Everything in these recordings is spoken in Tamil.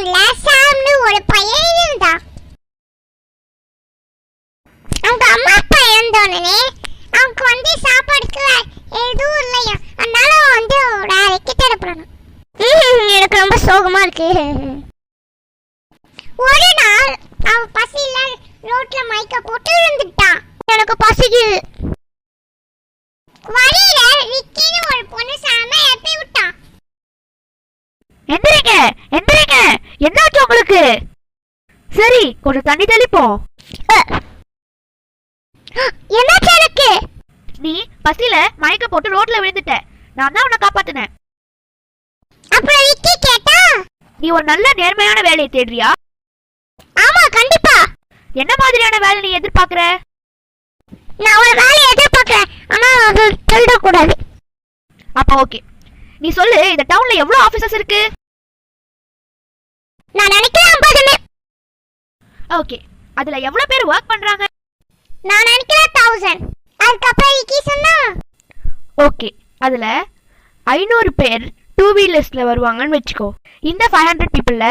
டவுன்ல சாம்னு ஒரு பையன் இருந்தான். அவங்க அம்மா அப்பா இறந்தோடனே அவனுக்கு வந்து சாப்பாடுக்கு எதுவும் இல்லையா, அதனால வந்து கிட்ட அனுப்புறான். எனக்கு ரொம்ப சோகமா இருக்கு. ஒரு நாள் அவன் பசியில ரோட்ல மைக்க போட்டு விழுந்துட்டான். எனக்கு பசிக்குது. வழியில ரிக்கின்னு ஒரு பொண்ணு சாம எழுப்பி விட்டான். எந்திரிங்க எந்திரிங்க, என்னாச்சு உங்களுக்கு? சரி, கொஞ்சம் தண்ணி தெளிப்போம். என்னாச்சு எனக்கு? நீ பசியில மயக்க போட்டு ரோட்ல விழுந்துட்ட. நான் தான் உன்னை காப்பாத்தினேன். அப்புறம் ரிக்கி கேட்டா, நீ ஒரு நல்ல நேர்மையான வேலையை தேடுறியா? ஆமா, கண்டிப்பா. என்ன மாதிரியான வேலை நீ எதிர்பார்க்கற? நான் ஒரு வேலையை எதிர்பார்க்கறேன், ஆனா அது சொல்லக்கூடாது. அப்ப ஓகே, நீ சொல்லு. இந்த டவுன்ல எவ்வளவு ஆபீசர்ஸ் இருக்கு? நான் நினைக்கிறேன் 50. ஓகே, அதுல எவ்வளவு பேர் வர்க் பண்றாங்க? நான் நினைக்கிறேன் 1000. அதுக்கப்புறம் ரிக்கி சொன்னா, ஓகே, அதுல 500 பேர் 2 வீலர்ஸ்ல வருவாங்கன்னு வெச்சுக்கோ. இந்த 500 பீப்புள்ல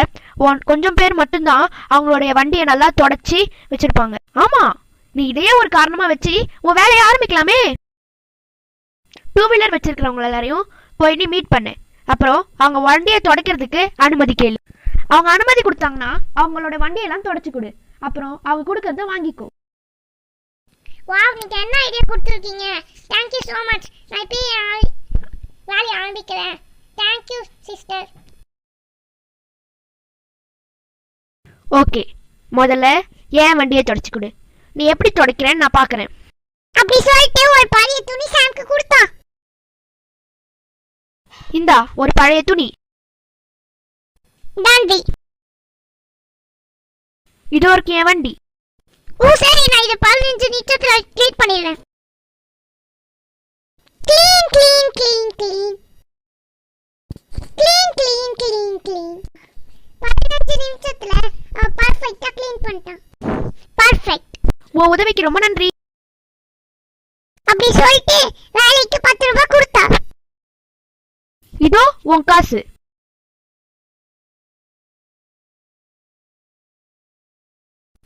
கொஞ்சம் பேர் மட்டும்தான் அவங்களுடைய வண்டியை நல்லா தொடச்சி வச்சிருப்பாங்க. ஆமா, நீ இதையே ஒரு காரணமா வச்சு உன் வேலையை ஆரம்பிக்கலாமே. 2 வீலர் வச்சிருக்கிறவங்க எல்லாரையும் போய் நீ மீட் பண்ணு. அப்புறம் அவங்க வண்டியை துடைக்கிறதுக்கு அனுமதி கேளு. அவங்க அனுமதி கொடுத்தாங்கன்னா அவங்களோட வண்டியெல்லாம் தொடச்சு கொடு. அப்புறம் அவங்க கொடுக்கறத வாங்கிக்கோ. வாவ், நீங்க என்ன ஐடியா கொடுத்துருக்கீங்க. Thank you so much. நான் இப்போ வேலையை ஆரம்பிக்கிறேன். Thank you sister. ஓகே, முதல்ல ஏன் வண்டியை தொடச்சு கொடு. நீ எப்படி துடைக்கிறேன்னு நான் பார்க்கறேன். அப்படி சொல்லிட்டு ஒரு பழைய துணி சாம்க்கு கொடுத்தான். இந்தா ஒரு பழைய துணி. நன்றி. இது ஒரு என் வண்டி. ஓ சரி, நான் இதை 15 நிமிஷத்துல க்ளீன் பண்ணிடுறேன். Clean clean clean clean clean clean clean clean 15 நிமிஷத்துல பர்ஃபெக்ட்டா க்ளீன் பண்ணிட்டான். பர்ஃபெக்ட். உன் உதவிக்கு ரொம்ப நன்றி. அப்படி சொல்லிட்டு வேலைக்கு 10 ரூபாய் கொடுத்தா. இதோ உன் காசு.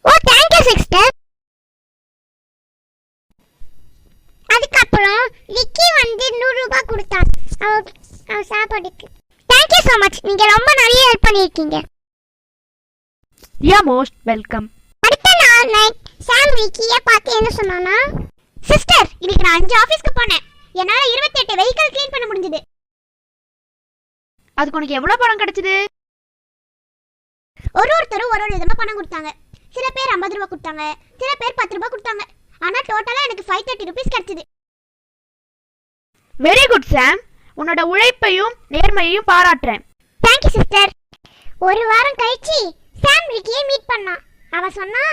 ஓ தேங்க் யூ சிஸ்டர். அதுக்கப்புறம் ரிக்கி வந்து 100 ரூபாய் கொடுத்தான் அவ சாப்பாடுக்கு. Thank you so much. நீங்க ரொம்ப நிறைய ஹெல்ப் பண்ணிருக்கீங்க. You are most welcome. அடுத்த நாள் நைட் சாம் ரிக்கியை பார்த்து என்ன சொன்னானா, சிஸ்டர் இன்னைக்கு நான் 5 ஆபீஸ்க்கு போனேன். என்னால 28 வெஹிக்கிள் க்ளீன் பண்ண முடிஞ்சது. அதுக்கு உனக்கு எவ்வளவு பணம் கிடைச்சது? ஒருத்தரும் ஒரு விதமா பணம் கொடுத்தாங்க. சில பேர் 50 ரூபாய் கொடுத்தாங்க, சில பேர் 10 ரூபாய் கொடுத்தாங்க. ஆனா டோட்டலா எனக்கு 530 rupees கிடைச்சது. வெரி குட் சாம், உன்னோட உழைப்பையும் நேர்மையையும் பாராட்டுறேன். Thank you sister. ஒரு வாரம் கழிச்சு சாம் ரிக்கியை மீட் பண்ணான். அவ சொன்னா,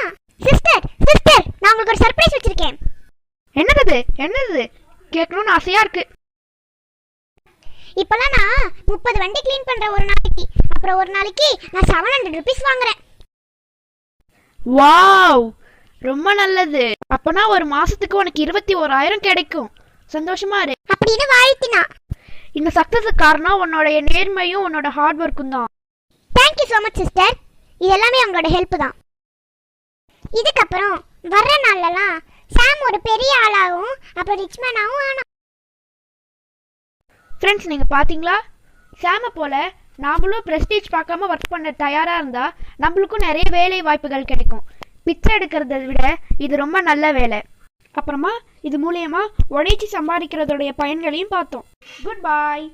சிஸ்டர் சிஸ்டர் நான் உங்களுக்கு ஒரு சர்ப்ரைஸ் வச்சிருக்கேன். என்னது என்னது? கேட்கணும்னு ஆசையா இருக்கு. இப்பலாம் நான் 30 வண்டி க்ளீன் பண்றேன் ஒரு நாளைக்கு. அப்புறம் ஒரு நாளைக்கு நான் 700 rupees வாங்குறேன். வாவ், ரொம்ப நல்லது. அப்பனா ஒரு மாசத்துக்கு உனக்கு 21,000 கிடைக்கும். சந்தோஷமா இரு அப்படின்னு வாழ்த்தினா. இந்த சக்சஸுக்கு காரணம் உன்னோட நேர்மையும் உன்னோட ஹார்ட் ஒர்க்கும் தான். Thank you so much sister. இது எல்லாமே உங்களோட ஹெல்ப் தான். இதுக்கப்புறம் வர்ற நாள்லலாம் சாம் ஒரு பெரிய ஆளாகவும் அப்புறம் ரிச்மேனாகவும் ஆனான். ஃப்ரெண்ட்ஸ், நீங்க பாத்தீங்களா? சாம போல நாமளும் பிரஸ்டீஜ் பார்க்காம ஒர்க் பண்ண தயாரா இருந்தா நம்மளுக்கும் நிறைய வேலை வாய்ப்புகள் கிடைக்கும். பிச்சை எடுக்கிறத விட இது ரொம்ப நல்ல வேலை. அப்புறமா இது மூலியமா உழைச்சி சம்பாதிக்கிறதோடைய பயன்களையும் பார்த்தோம். குட் பாய்.